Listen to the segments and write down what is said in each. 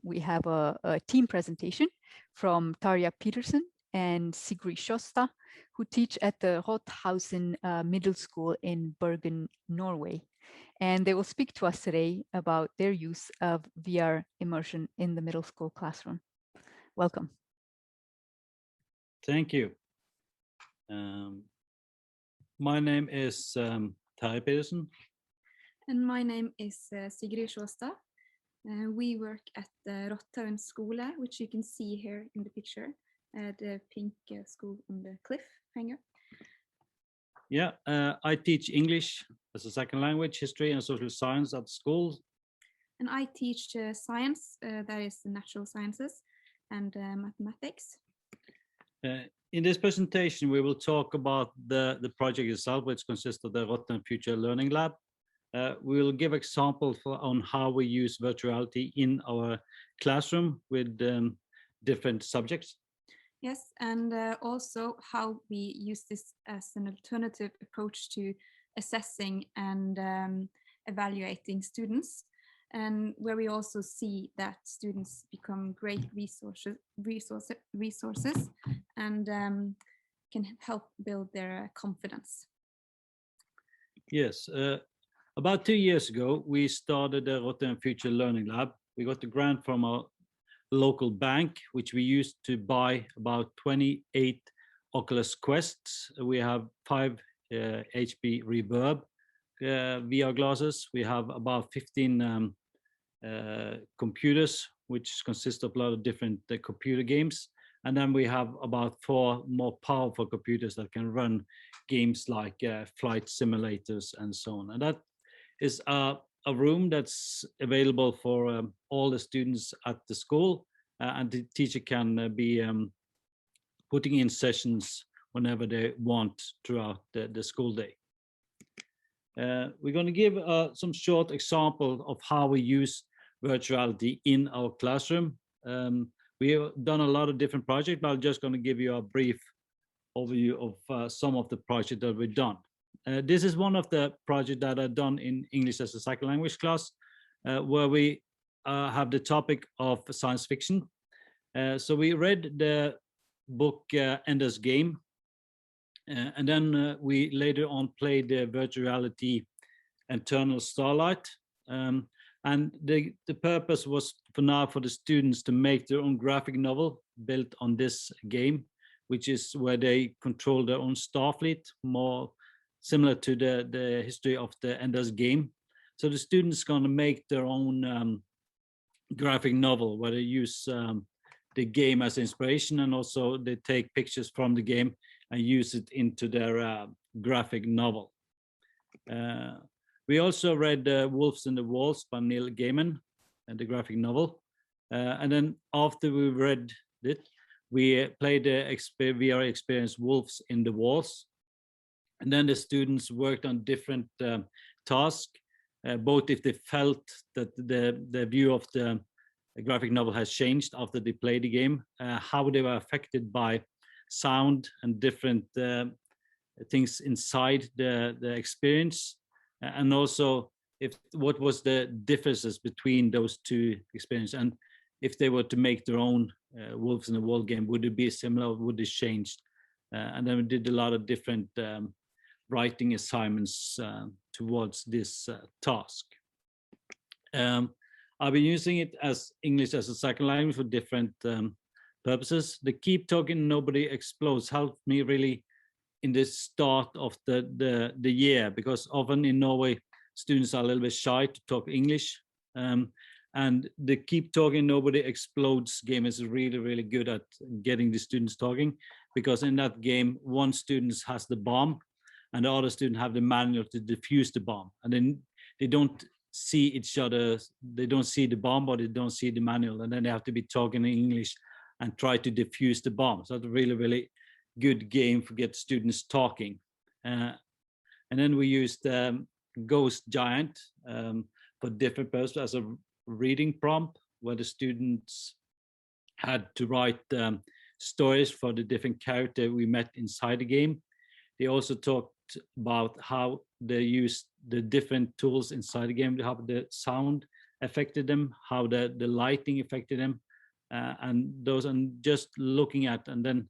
We have a team presentation from Terje Pedersen and Sigrid Sjåstad, who teach at the Rothaugen Middle School in Bergen, Norway. And they will speak to us today about their use of VR immersion in the middle school classroom. Welcome. Thank you. My name is Terje Pedersen. And my name is Sigrid Sjåstad. We work at the Rothaugen Skole, which you can see here in the picture, the pink school on the cliff hanger. Yeah, I teach English as a second language, history and social science at school. And I teach science, that is the natural sciences, and mathematics. In this presentation, we will talk about the project itself, which consists of the Rothaugen Future Learning Lab. We will give examples on how we use virtuality in our classroom with different subjects. Yes, and also how we use this as an alternative approach to assessing and evaluating students, and where we also see that students become great resources and can help build their confidence. Yes, about 2 years ago, we started the Rothaugen Future Learning Lab. We got the grant from our local bank, which we used to buy about 28 Oculus Quests. We have 5 HP Reverb VR glasses. We have about 15 computers, which consist of a lot of different computer games. And then we have about 4 more powerful computers that can run games like flight simulators and so on. And that is a room that's available for all the students at the school, and the teacher can be putting in sessions whenever they want throughout the school day. We're going to give some short example of how we use virtuality in our classroom. We have done a lot of different projects, but I'm just going to give you a brief overview of some of the projects that we've done. This is one of the projects that I've done in English as a second language class, where we have the topic of science fiction. So we read the book Ender's Game, and then we later on played the virtual reality Eternal Starlight. And the purpose was for the students to make their own graphic novel built on this game, which is where they control their own Starfleet, more similar to the history of the Ender's Game. So the students going to make their own graphic novel where they use the game as inspiration, and also they take pictures from the game and use it into their graphic novel. We also read Wolves in the Walls by Neil Gaiman, and the graphic novel. And then after we read it, we played the VR experience Wolves in the Walls. And then the students worked on different tasks, both if they felt that the view of the graphic novel has changed after they played the game, how they were affected by sound and different things inside the experience, and also what was the differences between those two experiences, and if they were to make their own Wolves in the Wall game, would it be similar or would it change? And then we did a lot of different writing assignments towards this task. I've been using it as English as a second language for different purposes. The Keep Talking Nobody Explodes helped me really in the start of the year, because often in Norway, students are a little bit shy to talk English. And the Keep Talking Nobody Explodes game is really, really good at getting the students talking, because in that game, one student has the bomb and the other student have the manual to defuse the bomb. And then they don't see each other, they don't see the bomb, or they don't see the manual, and then they have to be talking in English and try to defuse the bomb. So it's a really, really good game for get students talking. And then we used Ghost Giant for different purposes as a reading prompt, where the students had to write stories for the different characters we met inside the game. They also talked about how they use the different tools inside the game to have the sound affected them, how the lighting affected them, and just looking at, and then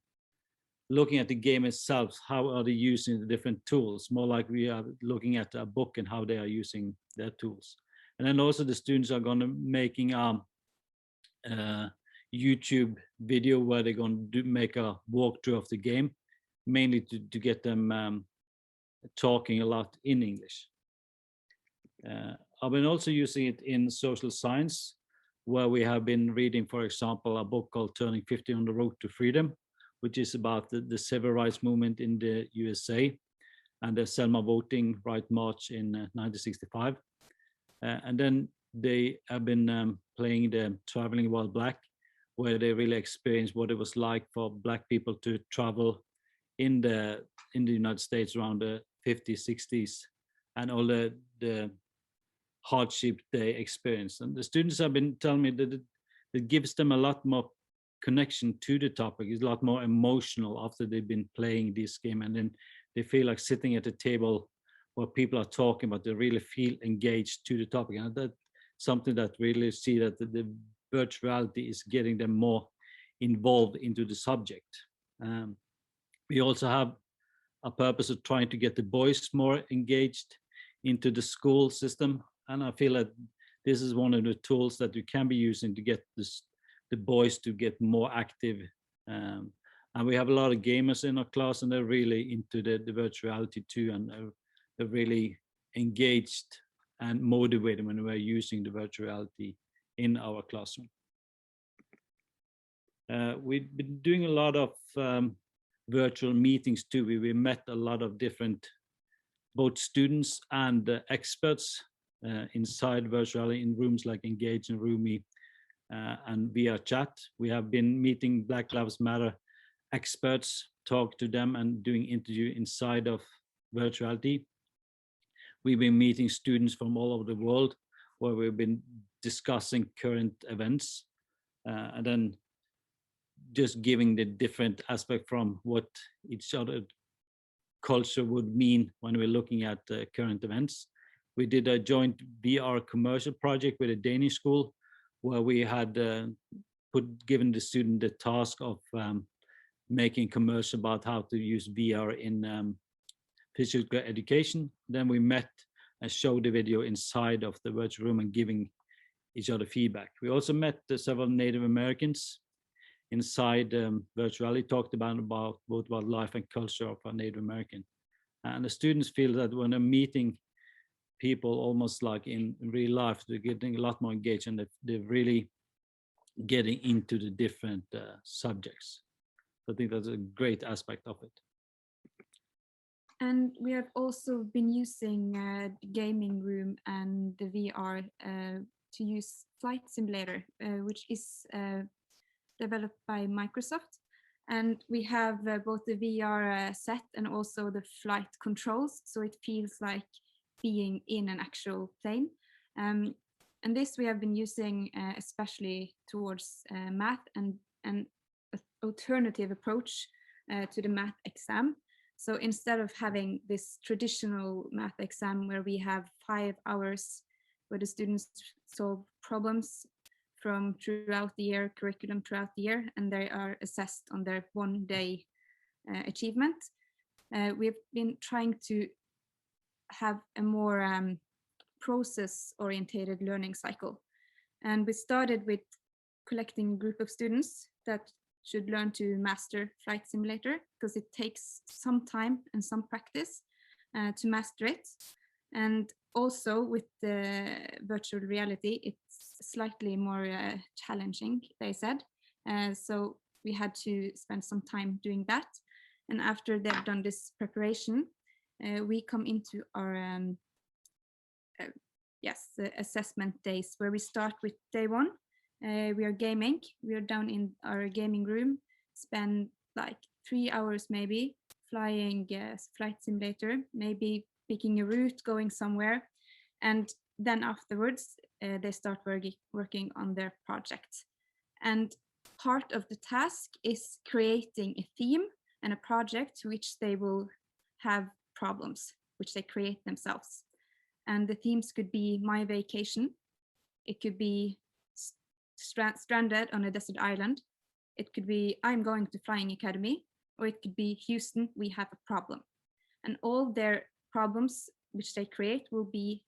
looking at the game itself, how are they using the different tools, more like we are looking at a book and how they are using their tools. And then also the students are going to making a YouTube video where they're going to make a walkthrough of the game, mainly to get them talking a lot in English. I've been also using it in social science, where we have been reading, for example, a book called Turning 50 on the Road to Freedom, which is about the civil rights movement in the USA and the Selma voting right march in 1965. And then they have been playing the Traveling While Black, where they really experienced what it was like for Black people to travel in the United States around the 50s, 60s, and all the hardship they experienced. And the students have been telling me that it gives them a lot more connection to the topic. It's a lot more emotional after they've been playing this game, and then they feel like sitting at a table where people are talking, but they really feel engaged to the topic. And that's something that really see that the virtual reality is getting them more involved into the subject. We also have a purpose of trying to get the boys more engaged into the school system. And I feel that this is one of the tools that you can be using to get the boys to get more active. And we have a lot of gamers in our class, and they're really into the virtual reality too, and they're really engaged and motivated when we're using the virtual reality in our classroom. We've been doing a lot of virtual meetings too. We met a lot of different, both students and experts inside virtual reality in rooms like Engage and Roomy and via chat. We have been meeting Black Lives Matter experts, talk to them and doing interview inside of virtuality. We've been meeting students from all over the world, where we've been discussing current events and then just giving the different aspect from what each other culture would mean when we're looking at current events. We did a joint VR commercial project with a Danish school, where we had given the student the task of making commercial about how to use VR in physical education. Then we met and showed the video inside of the virtual room and giving each other feedback. We also met several Native Americans inside virtuality, talked about both about life and culture of a Native American. And the students feel that when they're meeting people almost like in real life, they're getting a lot more engaged, and they're really getting into the different subjects. I think that's a great aspect of it. And we have also been using the gaming room and the VR to use Flight Simulator, which is developed by Microsoft. And we have both the VR set and also the flight controls, so it feels like being in an actual plane. And this we have been using especially towards math and an alternative approach to the math exam. So instead of having this traditional math exam where we have 5 hours where the students solve problems from throughout the year, curriculum throughout the year, and they are assessed on their one-day achievement, we've been trying to have a more process-orientated learning cycle. And we started with collecting a group of students that should learn to master Flight Simulator, because it takes some time and some practice to master it. And also with the virtual reality, it's slightly more challenging, they said. So we had to spend some time doing that. And after they've done this preparation, we come into our the assessment days, where we start with day 1. We are gaming. We are down in our gaming room, spend like 3 hours maybe flying Flight Simulator, maybe picking a route, going somewhere. And then afterwards, they start working on their project. And part of the task is creating a theme and a project to which they will have problems, which they create themselves. And the themes could be my vacation, It could be stranded on a desert island. It could be I'm going to flying academy, or it could be Houston, we have a problem. And all their problems which they create will be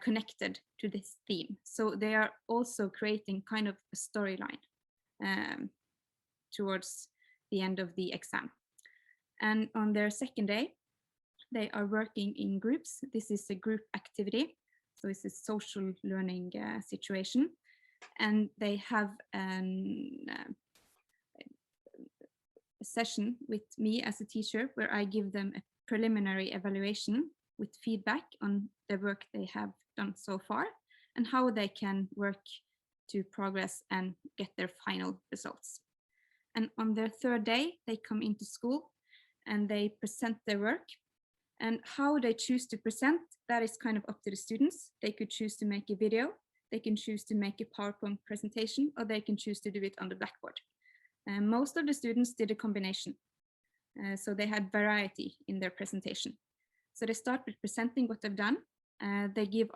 connected to this theme. So they are also creating kind of a storyline towards the end of the exam. And on their second day, they are working in groups. This is a group activity. So it's a social learning situation. And they have a session with me as a teacher where I give them a preliminary evaluation with feedback on the work they have done so far and how they can work to progress and get their final results. And on their third day, they come into school and they present their work. And how they choose to present, that is kind of up to the students. They could choose to make a video, they can choose to make a PowerPoint presentation, or they can choose to do it on the blackboard. And most of the students did a combination. So they had variety in their presentation. So they start with presenting what they've done. They give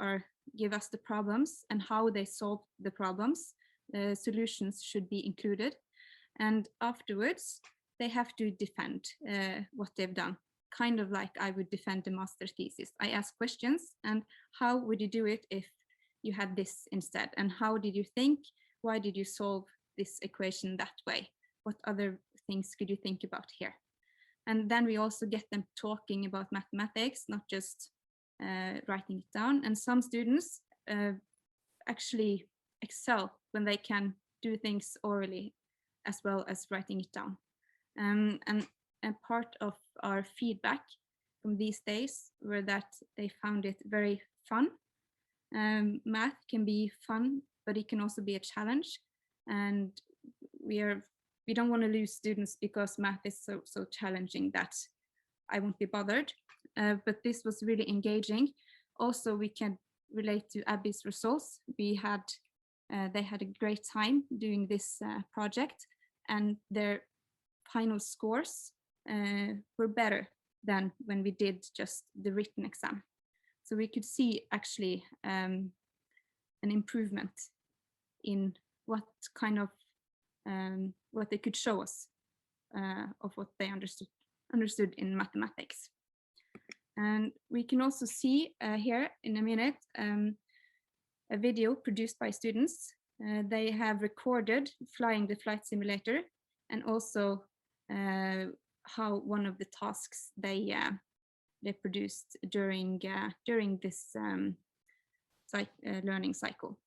us the problems and how they solve the problems. The solutions should be included. And afterwards, they have to defend what they've done, kind of like I would defend a master thesis. I ask questions, and how would you do it if you had this instead? And how did you think? Why did you solve this equation that way? What other things could you think about here? And then we also get them talking about mathematics, not just writing it down. And some students actually excel when they can do things orally as well as writing it down. And part of our feedback from these days were that they found it very fun. Math can be fun, but it can also be a challenge. And we don't want to lose students because math is so challenging that I won't be bothered. But this was really engaging. Also, we can relate to Abby's results. They had a great time doing this project, and their final scores were better than when we did just the written exam. So we could see actually an improvement in what kind of what they could show us of what they understood in mathematics. And we can also see here in a minute a video produced by students. They have recorded flying the flight simulator, and also how one of the tasks they produced during this learning cycle.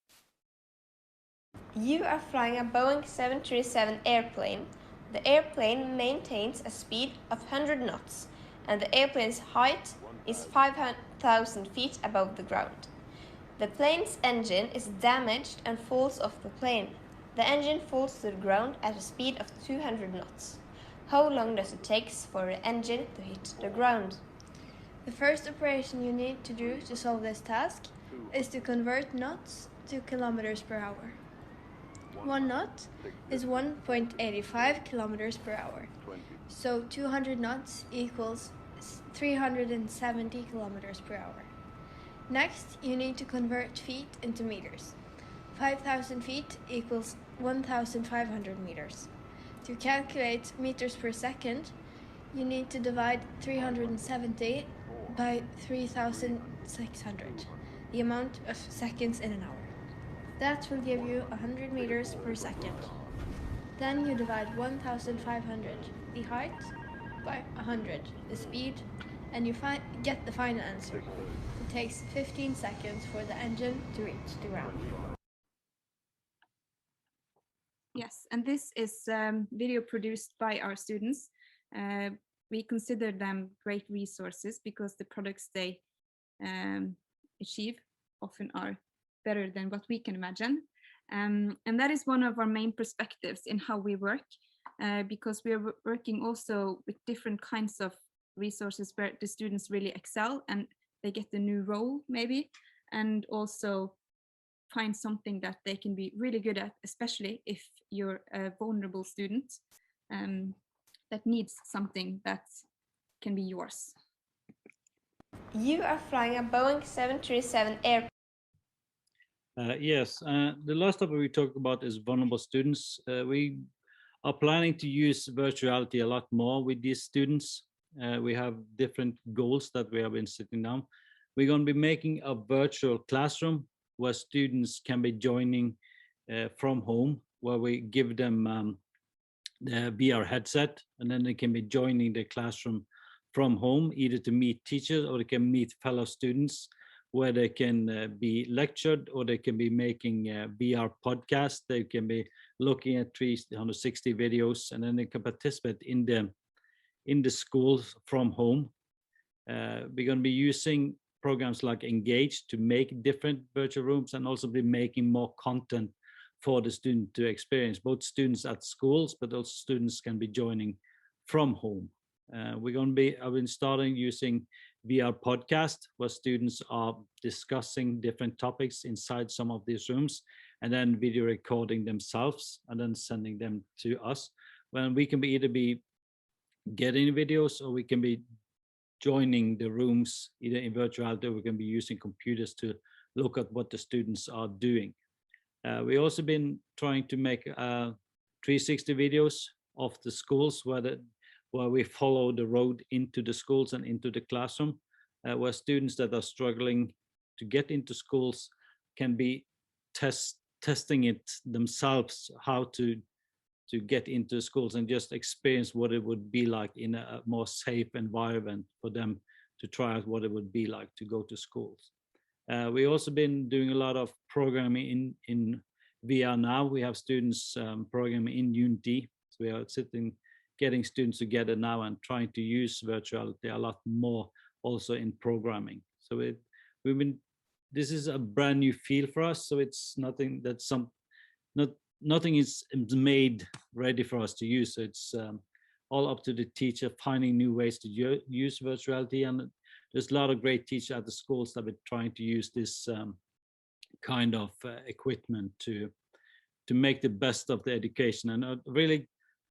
You are flying a Boeing 737 airplane. The airplane maintains a speed of 100 knots, and the airplane's height is 5,000 feet above the ground. The plane's engine is damaged and falls off the plane. The engine falls to the ground at a speed of 200 knots. How long does it take for the engine to hit the ground? The first operation you need to do to solve this task is to convert knots to kilometers per hour. 1 knot is 1.85 kilometers per hour. So 200 knots equals 370 kilometers per hour. Next, you need to convert feet into meters. 5,000 feet equals 1,500 meters. To calculate meters per second, you need to divide 370 by 3,600, the amount of seconds in an hour. That will give you 100 meters per second. Then you divide 1,500, the height, by 100, the speed, and you get the final answer. It takes 15 seconds for the engine to reach the ground. Yes, and this is video produced by our students. We consider them great resources because the products they achieve often are better than what we can imagine. And that is one of our main perspectives in how we work, because we are working also with different kinds of resources where the students really excel and they get a new role maybe, and also find something that they can be really good at, especially if you're a vulnerable student that needs something that can be yours. You are flying a Boeing 737 airplane. Yes, the last topic we talked about is vulnerable students. We are planning to use virtuality a lot more with these students. We have different goals that we have been sitting down. We're going to be making a virtual classroom where students can be joining from home, where we give them the VR headset, and then they can be joining the classroom from home, either to meet teachers or they can meet fellow students, where they can be lectured or they can be making VR podcasts. They can be looking at 360 videos, and then they can participate in the schools from home. We're going to be using programs like Engage to make different virtual rooms, and also be making more content for the student to experience, both students at schools, but also students can be joining from home. We're going to be, I've been starting using VR podcast, where students are discussing different topics inside some of these rooms, and then video recording themselves and then sending them to us. When we can be either be getting videos, or we can be joining the rooms either in virtuality, or we can be using computers to look at what the students are doing. We also been trying to make 360 videos of the schools, where we follow the road into the schools and into the classroom, where students that are struggling to get into schools can be testing it themselves, how to get into schools, and just experience what it would be like in a more safe environment for them to try out what it would be like to go to schools. We also been doing a lot of programming in VR now. We have students programming in Unity. So we are getting students together now and trying to use virtuality a lot more also in programming. So this is a brand new field for us. So it's nothing that's nothing is made ready for us to use. So it's all up to the teacher finding new ways to use virtuality, and there's a lot of great teachers at the schools that are trying to use this kind of equipment to make the best of the education. And I really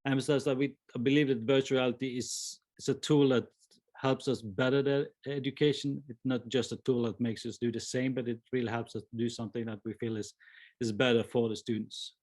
emphasize that I believe that virtuality is a tool that helps us better the education. It's not just a tool that makes us do the same, but it really helps us do something that we feel is better for the students.